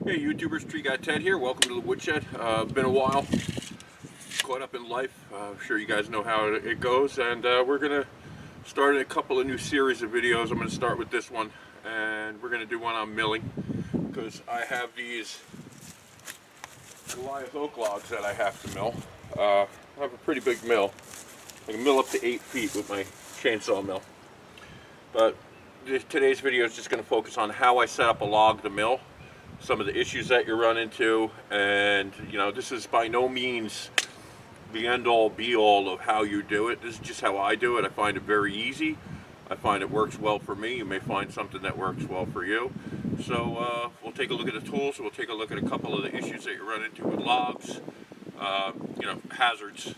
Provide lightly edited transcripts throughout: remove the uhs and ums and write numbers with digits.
Hey YouTubers, Tree Guy Ted here. Welcome to the woodshed. Been a while, caught up in life. I'm sure you guys know how it goes, and we're gonna start a couple of new series of videos. I'm gonna start with this one, and we're gonna do one on milling because I have these Goliath oak logs that I have to mill. I have a pretty big mill. I can mill up to 8 feet with my chainsaw mill. But today's video is just going to focus on how I set up a log to mill, some of the issues that you run into, and this is by no means the end-all be-all of how you do it. This is just how I do it. I find it very easy. I find it works well for me. You may find something that works well for you. So we'll take a look at the tools. We'll take a look at a couple of the issues that you run into with logs, hazards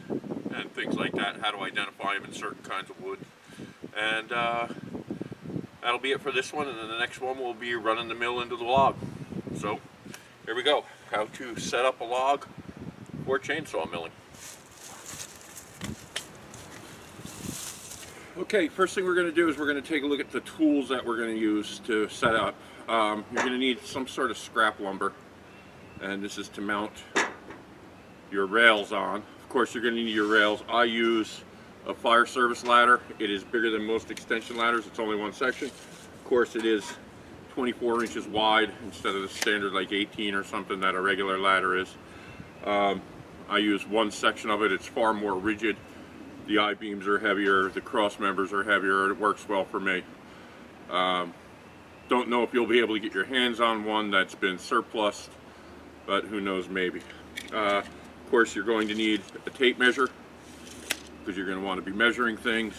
and things like that, how to identify them in certain kinds of wood. And that'll be it for this one, and then the next one will be running the mill into the log. So here we go, how to set up a log for chainsaw milling. Okay, first thing we're going to do is we're going to take a look at the tools that we're going to use to set up. You're going to need some sort of scrap lumber, and this is to mount your rails on. Of course, you're going to need your rails. I use a fire service ladder. It is bigger than most extension ladders. It's only one section. Of course, it is 24 inches wide instead of the standard like 18 or something that a regular ladder is. I use one section of it. It's far more rigid. The I-beams are heavier, the cross members are heavier. It works well for me. Don't know if you'll be able to get your hands on one that's been surplused, but who knows, maybe. Of course, you're going to need a tape measure because you're going to want to be measuring things.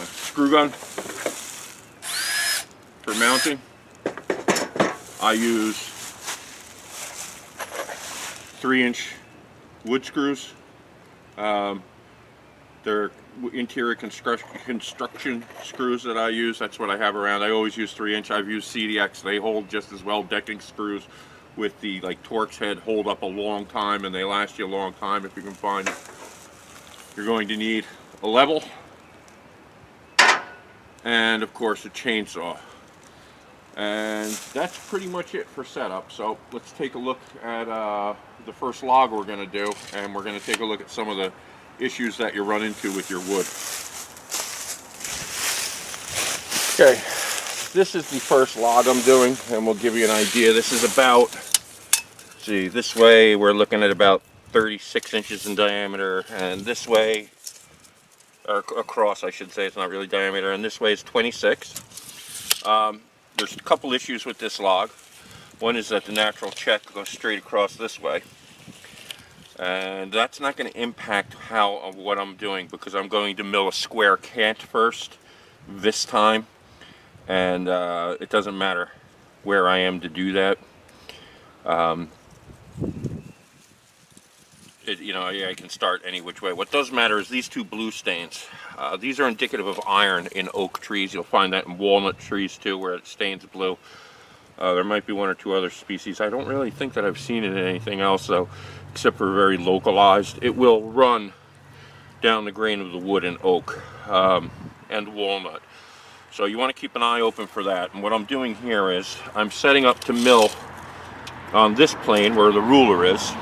Screw gun for mounting. I use 3-inch wood screws. They're interior construction screws that I use. That's what I have around. I always use 3-inch. I've used CDX. They hold just as well. Decking screws with the Torx head hold up a long time, and they last you a long time if you can find it. You're going to need a level and of course a chainsaw. And that's pretty much it for setup. So let's take a look at the first log we're going to do, and we're going to take a look at some of the issues that you run into with your wood. Okay, this is the first log I'm doing, and we'll give you an idea. This is about, see, this way we're looking at about 36 inches in diameter, and this way, or across I should say, it's not really diameter, and this way is 26. There's a couple issues with this log. One is that the natural check goes straight across this way, and that's not going to impact what I'm doing, because I'm going to mill a square cant first this time, and it doesn't matter where I am to do that. I can start any which way. What does matter is these two blue stains. These are indicative of iron in oak trees. You'll find that in walnut trees too, where it stains blue. There might be one or two other species. I don't really think that I've seen it in anything else though, except for very localized. It will run down the grain of the wood in oak and walnut. So you want to keep an eye open for that. And what I'm doing here is I'm setting up to mill on this plane where the ruler is,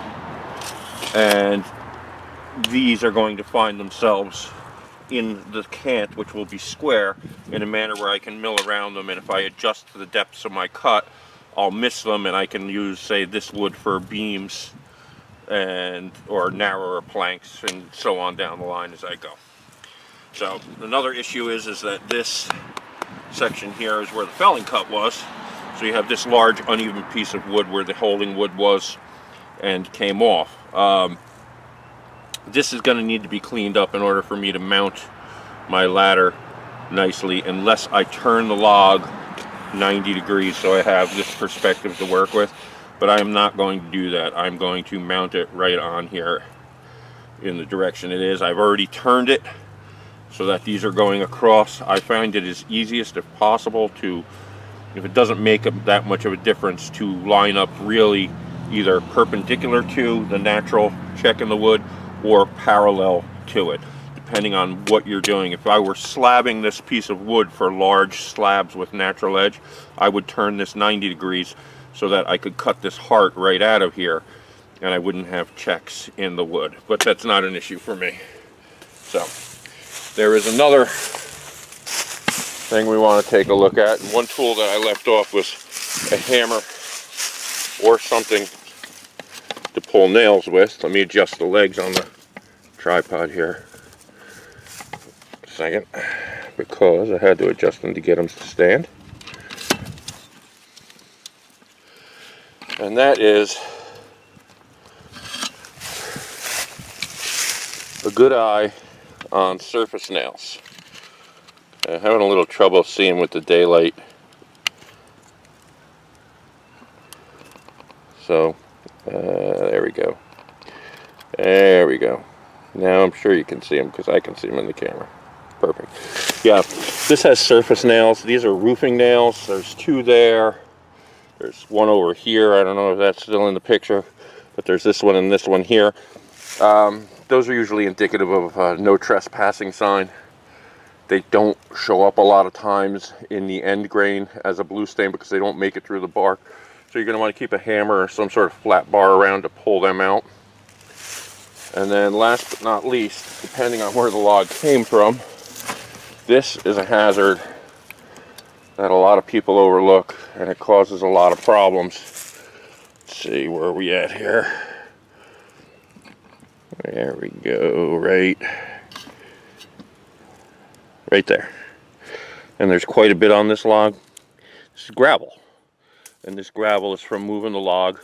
and these are going to find themselves in the cant, which will be square, in a manner where I can mill around them, and if I adjust to the depths of my cut, I'll miss them, and I can use, say, this wood for beams or narrower planks, and so on down the line as I go. So another issue is that this section here is where the felling cut was. So you have this large uneven piece of wood where the holding wood was and came off. This is going to need to be cleaned up in order for me to mount my ladder nicely, unless I turn the log 90 degrees so I have this perspective to work with. But I am not going to do that. I'm going to mount it right on here in the direction it is. I've already turned it so that these are going across. I find it is easiest, if possible, if it doesn't make that much of a difference, to line up really either perpendicular to the natural check in the wood or parallel to it. depending on what you're doing. If I were slabbing this piece of wood for large slabs with natural edge, I would turn this 90 degrees so that I could cut this heart right out of here and I wouldn't have checks in the wood. But that's not an issue for me. So there is another thing we want to take a look at. And one tool that I left off was a hammer or something to pull nails with. Let me adjust the legs on the tripod here a second, because I had to adjust them to get them to stand. And that is a good eye on surface nails. I'm having a little trouble seeing with the daylight. So, there we go. There we go. Now I'm sure you can see them because I can see them in the camera. Perfect. Yeah, this has surface nails. These are roofing nails. There's two there. There's one over here. I don't know if that's still in the picture, but there's this one and this one here. Those are usually indicative of a no trespassing sign. They don't show up a lot of times in the end grain as a blue stain because they don't make it through the bark. So you're going to want to keep a hammer or some sort of flat bar around to pull them out. And then last but not least, depending on where the log came from, this is a hazard that a lot of people overlook, and it causes a lot of problems. Let's see, where are we at here? There we go, right there. And there's quite a bit on this log. This is gravel. And this gravel is from moving the log.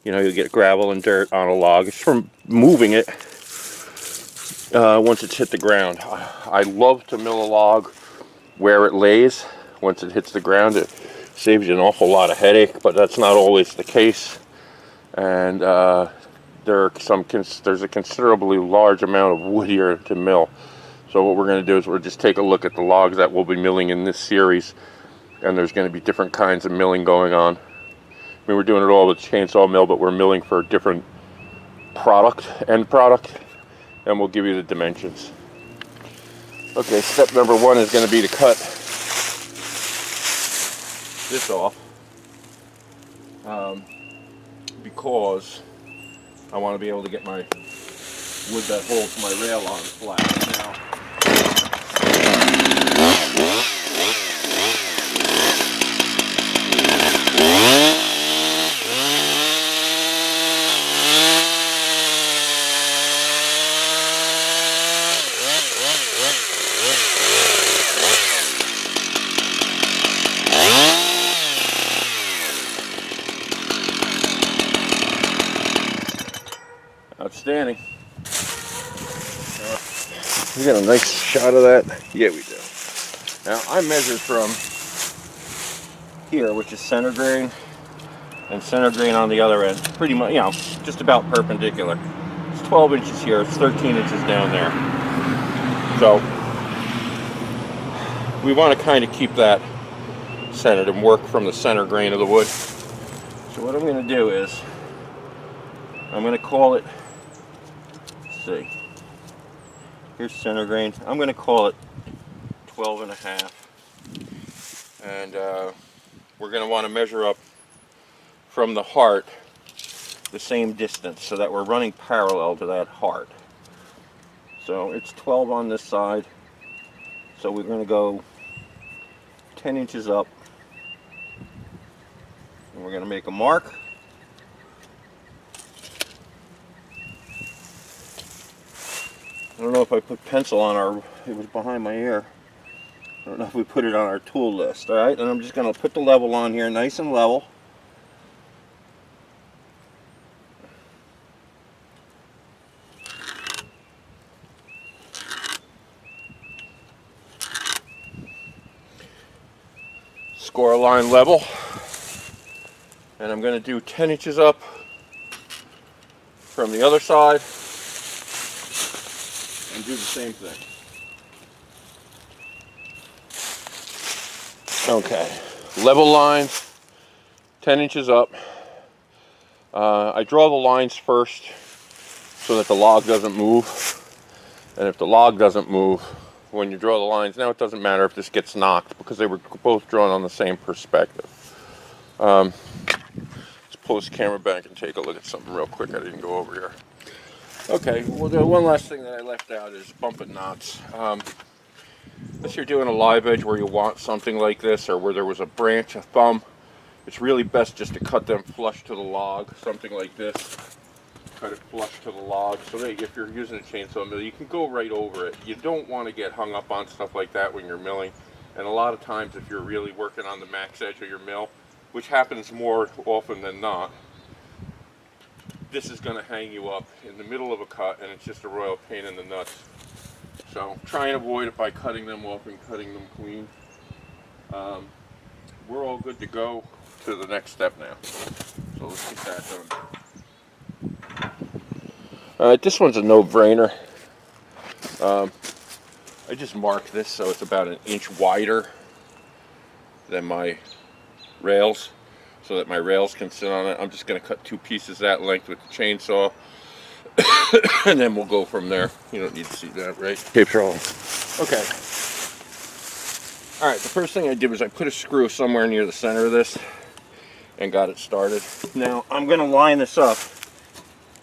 You know, you get gravel and dirt on a log. It's from moving it once it's hit the ground. I love to mill a log where it lays. Once it hits the ground, it saves you an awful lot of headache, but that's not always the case. And there's a considerably large amount of wood here to mill. So what we're going to do is we'll just take a look at the logs that we'll be milling in this series, and there's going to be different kinds of milling going on. I mean, we're doing it all with chainsaw mill, but we're milling for a different end product, and we'll give you the dimensions. Okay, step number one is going to be to cut this off, because I want to be able to get my wood that holds my rail on flat. Now, outstanding. We got a nice shot of that. Yeah, we do. Now I measured from here, which is center grain, and center grain on the other end. Pretty much, you know, just about perpendicular. It's 12 inches here. It's 13 inches down there. So we want to kind of keep that centered and work from the center grain of the wood. So what I'm going to do is I'm going to call it. Let's see. Here's center grain. I'm going to call it 12.5. And we're going to want to measure up from the heart the same distance so that we're running parallel to that heart. So it's 12 on this side. So we're going to go 10 inches up. And we're going to make a mark. I don't know if I put pencil on it was behind my ear. I don't know if we put it on our tool list. Alright, and I'm just going to put the level on here nice and level. Score a line level. And I'm going to do 10 inches up from the other side. And do the same thing. Okay, level line, 10 inches up. I draw the lines first so that the log doesn't move. And if the log doesn't move when you draw the lines, now it doesn't matter if this gets knocked because they were both drawn on the same perspective. Let's pull this camera back and take a look at something real quick I didn't go over here. Okay, well, the one last thing that I left out is bumping knots. Unless you're doing a live edge where you want something like this, or where there was a branch, a thumb, it's really best just to cut them flush to the log, something like this. Cut it flush to the log, so that if you're using a chainsaw mill, you can go right over it. You don't want to get hung up on stuff like that when you're milling. And a lot of times if you're really working on the max edge of your mill, which happens more often than not, this is going to hang you up in the middle of a cut, and it's just a royal pain in the nuts. So try and avoid it by cutting them off and cutting them clean. We're all good to go to the next step now. So let's get that done. This one's a no-brainer. I just marked this so it's about an inch wider than my rails, so that my rails can sit on it. I'm just going to cut 2 pieces that length with the chainsaw. And then we'll go from there. You don't need to see that, right? Tape's rolling. Okay. Alright, the first thing I did was I put a screw somewhere near the center of this and got it started. Now, I'm going to line this up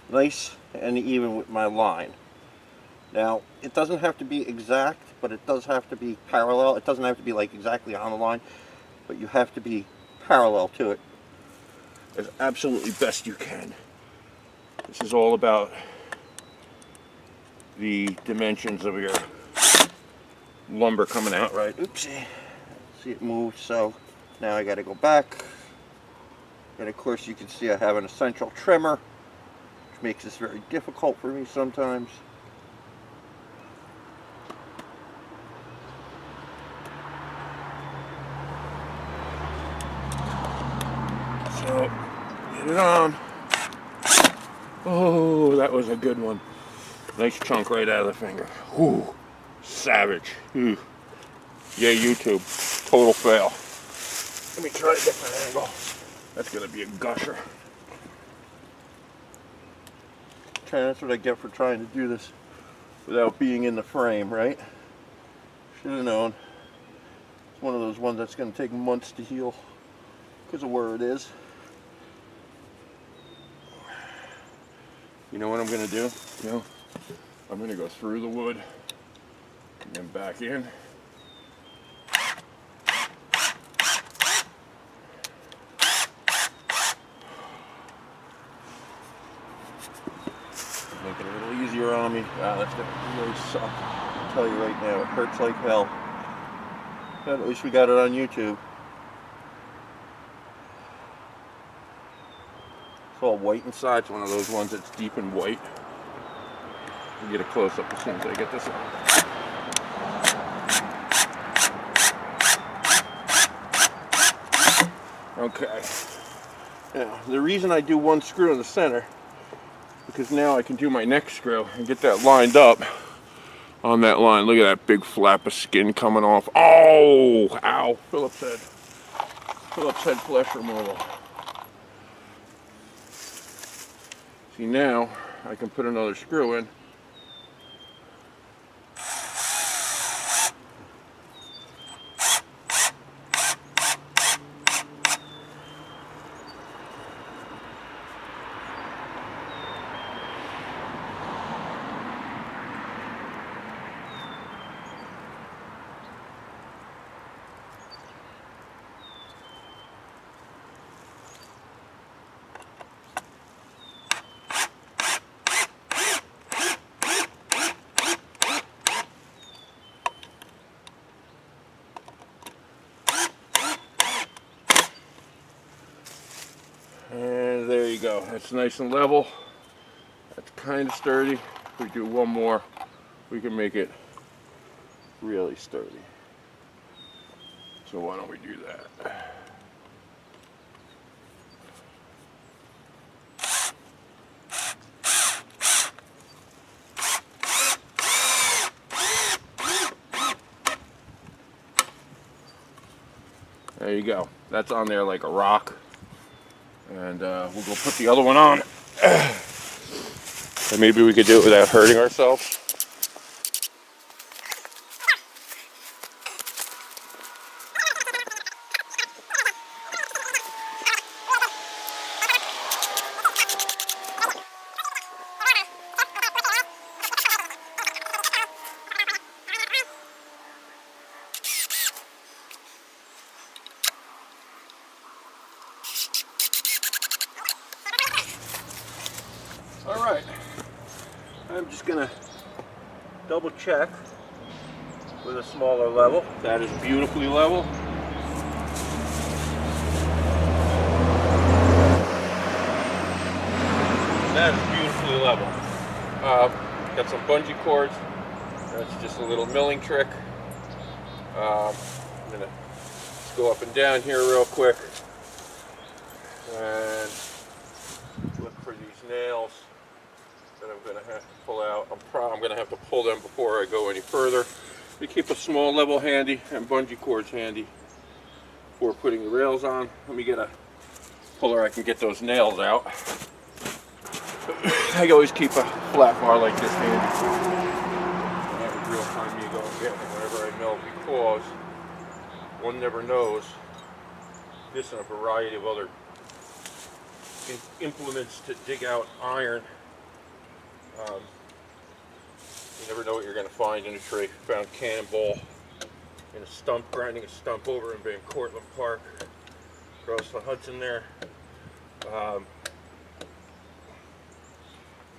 nice and even with my line. Now, it doesn't have to be exact, but it does have to be parallel. It doesn't have to be like exactly on the line, but you have to be parallel to it as absolutely best you can. This is all about the dimensions of your lumber coming out, right? Oopsie. See, it moved, so now I got to go back. And of course you can see I have an essential trimmer, which makes this very difficult for me sometimes. So, get it on. Oh, that was a good one. Nice chunk right out of the finger. Whew, savage. Yeah, YouTube. Total fail. Let me try a different angle. That's going to be a gusher. Okay, that's what I get for trying to do this without being in the frame, right? Should have known. It's one of those ones that's going to take months to heal because of where it is. You know what I'm going to do? You know, I'm going to go through the wood and then back in. Make it a little easier on me. Wow, that's going to really suck. I'll tell you right now, it hurts like hell. But at least we got it on YouTube. It's all white inside. It's one of those ones that's deep in white. I'll get a close-up as soon as I get this on. Okay. Now, the reason I do one screw in the center, because now I can do my next screw and get that lined up on that line. Look at that big flap of skin coming off. Oh! Ow! Phillips head. Phillips head flesh removal. See, now I can put another screw in. And there you go. That's nice and level. That's kind of sturdy. If we do one more, we can make it really sturdy. So why don't we do that? There you go. That's on there like a rock. And we'll go put the other one on. And maybe we could do it without hurting ourselves. All right, I'm just gonna double check with a smaller level. That is beautifully level. That is beautifully level. Got some bungee cords. That's just a little milling trick. I'm gonna just go up and down here real quick and look for these nails that I'm gonna have to pull out. I'm gonna have to pull them before I go any further. We keep a small level handy and bungee cords handy before putting the rails on. Let me get a puller I can get those nails out. I always keep a flat bar like this handy. That would real time me go and get it whenever I mill, because one never knows. This and a variety of other implements to dig out iron. You never know what you're going to find in a tree. Found cannonball in a stump, grinding a stump over in Van Cortlandt Park, across the Hudson there.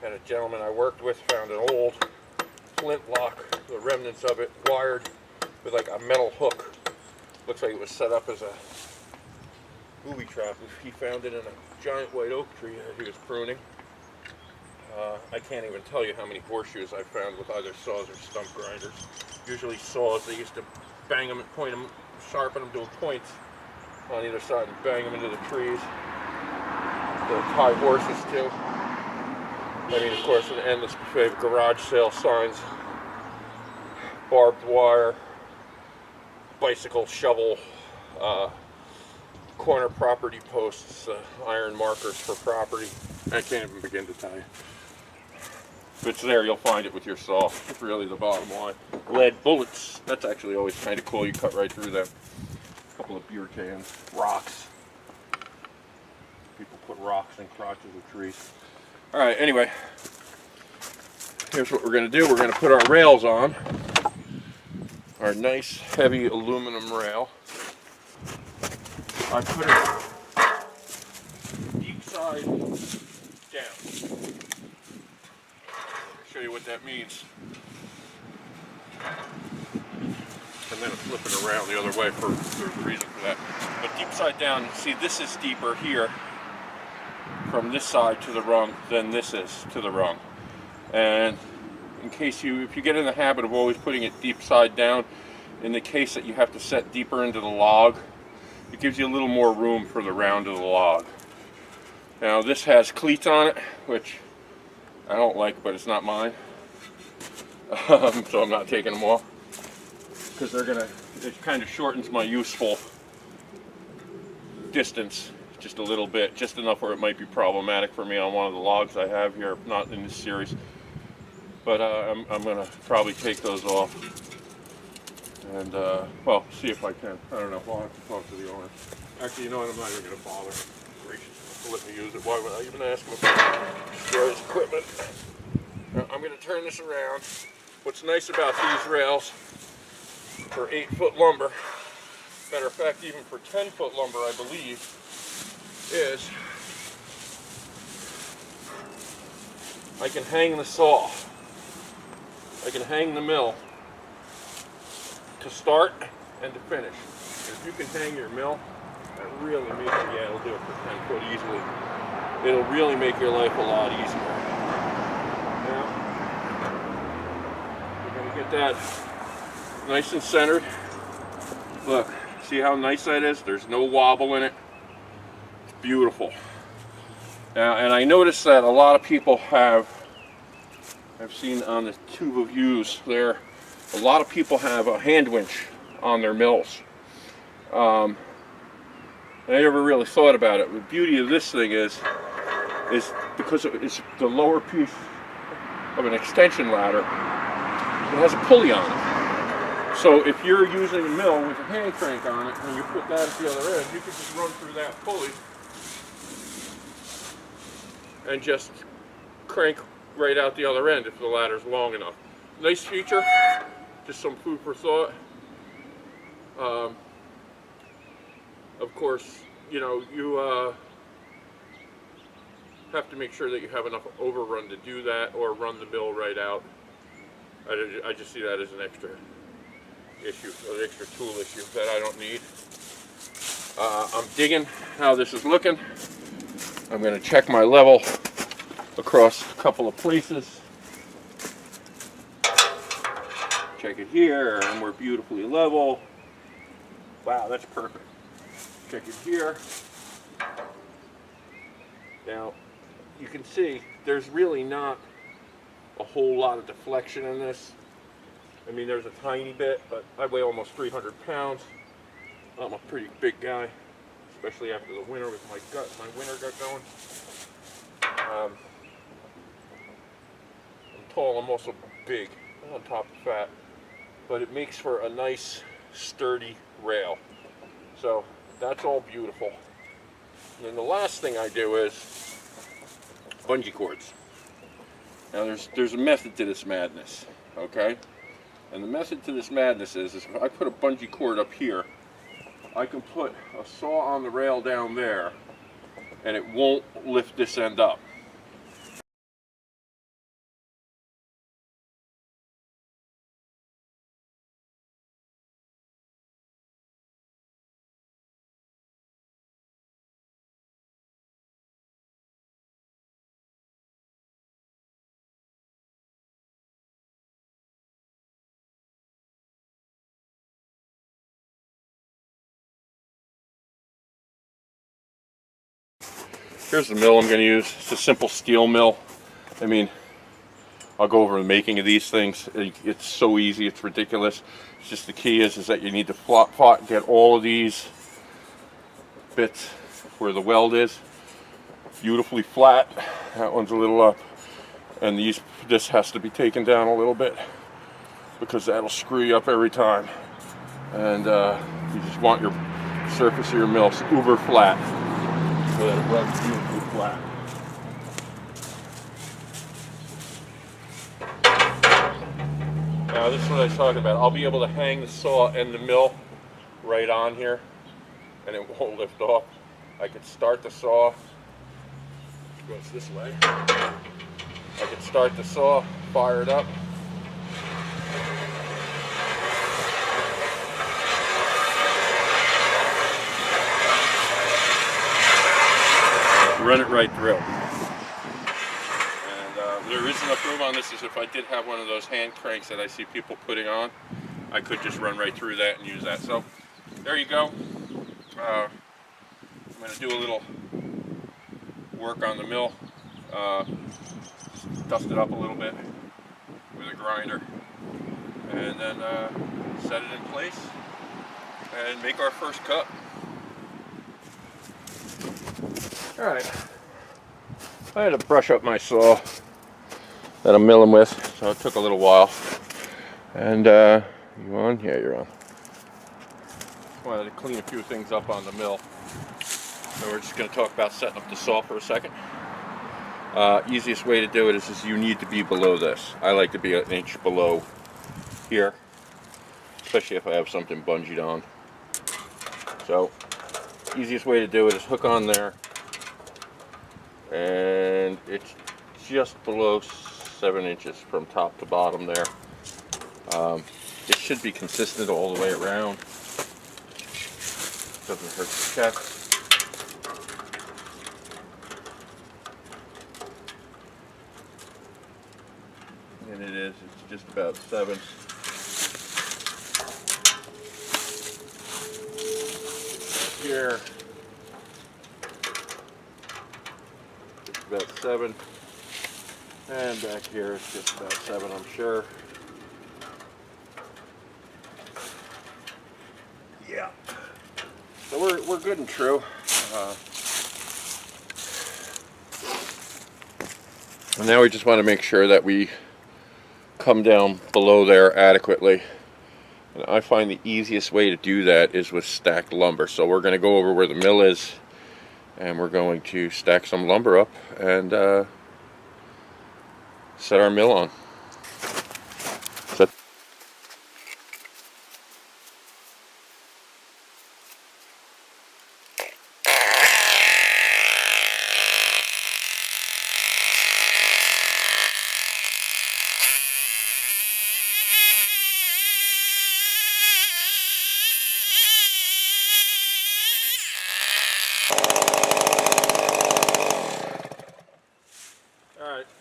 And a gentleman I worked with found an old flintlock, the remnants of it, wired with like a metal hook. Looks like it was set up as a booby trap. He found it in a giant white oak tree that he was pruning. I can't even tell you how many horseshoes I found with either saws or stump grinders. Usually saws, they used to bang them and point them, sharpen them to a point on either side and bang them into the trees. To tie horses to. I mean, of course, an endless buffet of garage sale signs, barbed wire, bicycle shovel, corner property posts, iron markers for property. I can't even begin to tell you. If it's there, you'll find it with your saw. It's really the bottom line. Lead bullets, that's actually always kind of cool. You cut right through them. A couple of beer cans, rocks. People put rocks in crotches of trees. All right, anyway, here's what we're going to do. We're going to put our rails on, our nice heavy aluminum rail. I put it deep side down. I'll show you what that means. And then I'm flipping around the other way there's a reason for that. But deep side down, see, this is deeper here from this side to the rung than this is to the rung. And in case if you get in the habit of always putting it deep side down, in the case that you have to set deeper into the log, it gives you a little more room for the round of the log. Now this has cleats on it, which I don't like, but it's not mine. So I'm not taking them off, because it kind of shortens my useful distance just a little bit, just enough where it might be problematic for me on one of the logs I have here, not in this series. But I'm going to probably take those off and, well, see if I can. I don't know. I'll have to talk to the owner. Actually, you know what? I'm not even going to bother. Gracious, to let me use it. Why would I even ask him if he destroys equipment? Now, I'm going to turn this around. What's nice about these rails for 8-foot lumber, matter of fact, even for 10-foot lumber, I believe, is I can hang the saw, I can hang the mill to start and to finish. And if you can hang your mill, that really makes it, yeah, it'll do it for 10 foot easily. It'll really make your life a lot easier. Now, we're going to get that nice and centered. Look, see how nice that is? There's no wobble in it. Beautiful. Now, and I noticed that a lot of people I've seen on the tube of views there, a lot of people have a hand winch on their mills. And I never really thought about it. The beauty of this thing is because it's the lower piece of an extension ladder, it has a pulley on it. So if you're using a mill with a hand crank on it and you put that at the other end, you can just run through that pulley and just crank right out the other end if the ladder's long enough. Nice feature, just some food for thought. Of course, you know, have to make sure that you have enough overrun to do that, or run the mill right out. I just see that as an extra issue, an extra tool issue that I don't need. I'm digging how this is looking. I'm going to check my level across a couple of places. Check it here, and we're beautifully level. Wow, that's perfect. Check it here. Now, you can see there's really not a whole lot of deflection in this. I mean, there's a tiny bit, but I weigh almost 300 pounds. I'm a pretty big guy, especially after the winter with my winter gut going. I'm tall, I'm also big, on top of fat, but it makes for a nice, sturdy rail. So that's all beautiful. And then the last thing I do is bungee cords. Now there's a method to this madness, okay? And the method to this madness is if I put a bungee cord up here, I can put a saw on the rail down there, and it won't lift this end up. Here's the mill I'm going to use. It's a simple Stihl mill. I mean, I'll go over the making of these things. It's so easy, it's ridiculous. It's just the key is that you need to get all of these bits where the weld is beautifully flat. That one's a little up. And this has to be taken down a little bit because that'll screw you up every time. And you just want your surface of your mill uber flat so that it runs beautifully flat. Now this is what I was talking about. I'll be able to hang the saw and the mill right on here and it won't lift off. I could start the saw, it goes this way. I could start the saw, fire it up. Run it right through. And there is enough room on this as if I did have one of those hand cranks that I see people putting on, I could just run right through that and use that. So there you go. I'm going to do a little work on the mill. Dust it up a little bit with a grinder. And then set it in place and make our first cut. Alright, I had to brush up my saw that I'm milling with, so it took a little while. And you on? Yeah, you're on. Wanted to clean a few things up on the mill. So we're just going to talk about setting up the saw for a second. Easiest way to do it is you need to be below this. I like to be an inch below here, especially if I have something bungeed on. So easiest way to do it is hook on there, and it's just below 7 inches from top to bottom there. It should be consistent all the way around. Doesn't hurt to check. And it is, it's just about 7. Here, just about 7. And back here it's just about 7, I'm sure. Yeah. So we're good and true. And now we just want to make sure that we come down below there adequately. And I find the easiest way to do that is with stacked lumber. So we're going to go over where the mill is, and we're going to stack some lumber up and set our mill on.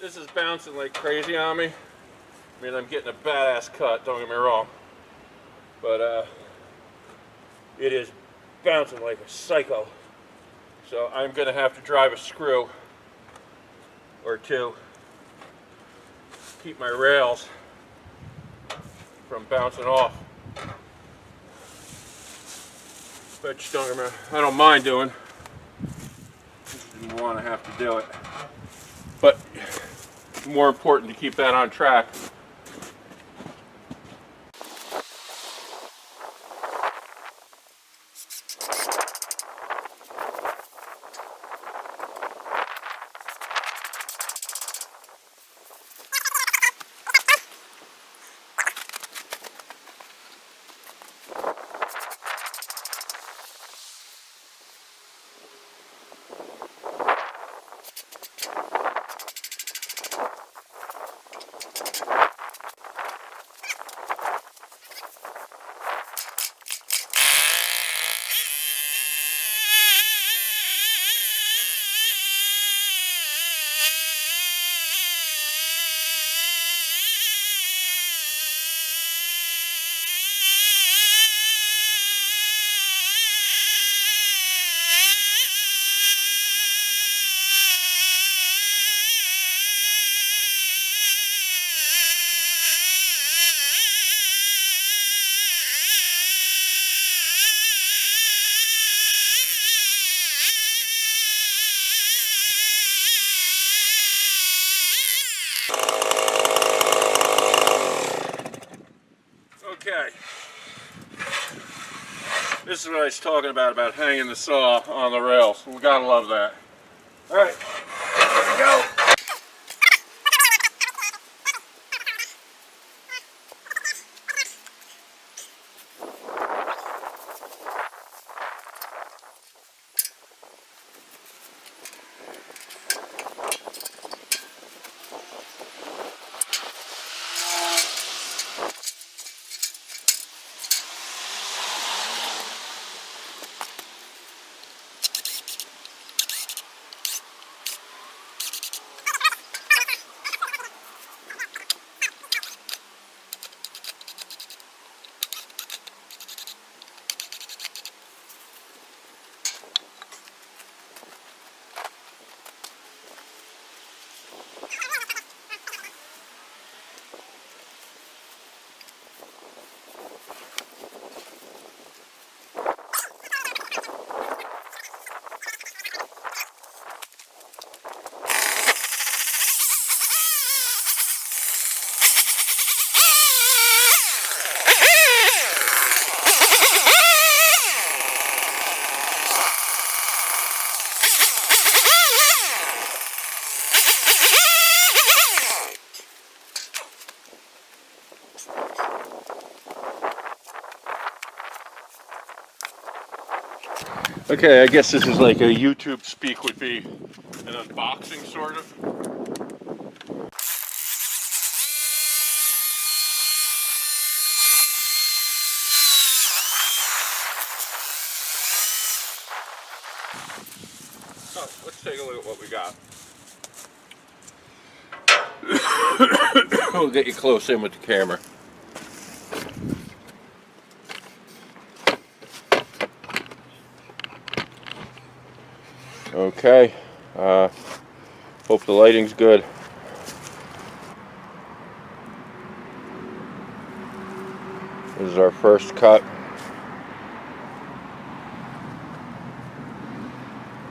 this is bouncing like crazy on me. I mean, I'm getting a badass cut, don't get me wrong. But it is bouncing like a psycho. So I'm gonna have to drive a screw or two to keep my rails from bouncing off. But just don't get me wrong, I don't mind doing. Just didn't want to have to do it. But more important to keep that on track. Okay, this is what I was talking about hanging the saw on the rails. We gotta love that. All right, here we go. Okay, I guess this is like a YouTube speak would be an unboxing sort of. So let's take a look at what we got. We'll get you close in with the camera. Okay, hope the lighting's good. This is our first cut.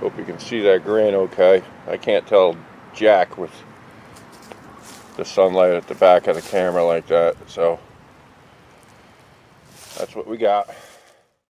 Hope you can see that grain okay. I can't tell jack with the sunlight at the back of the camera like that, so that's what we got.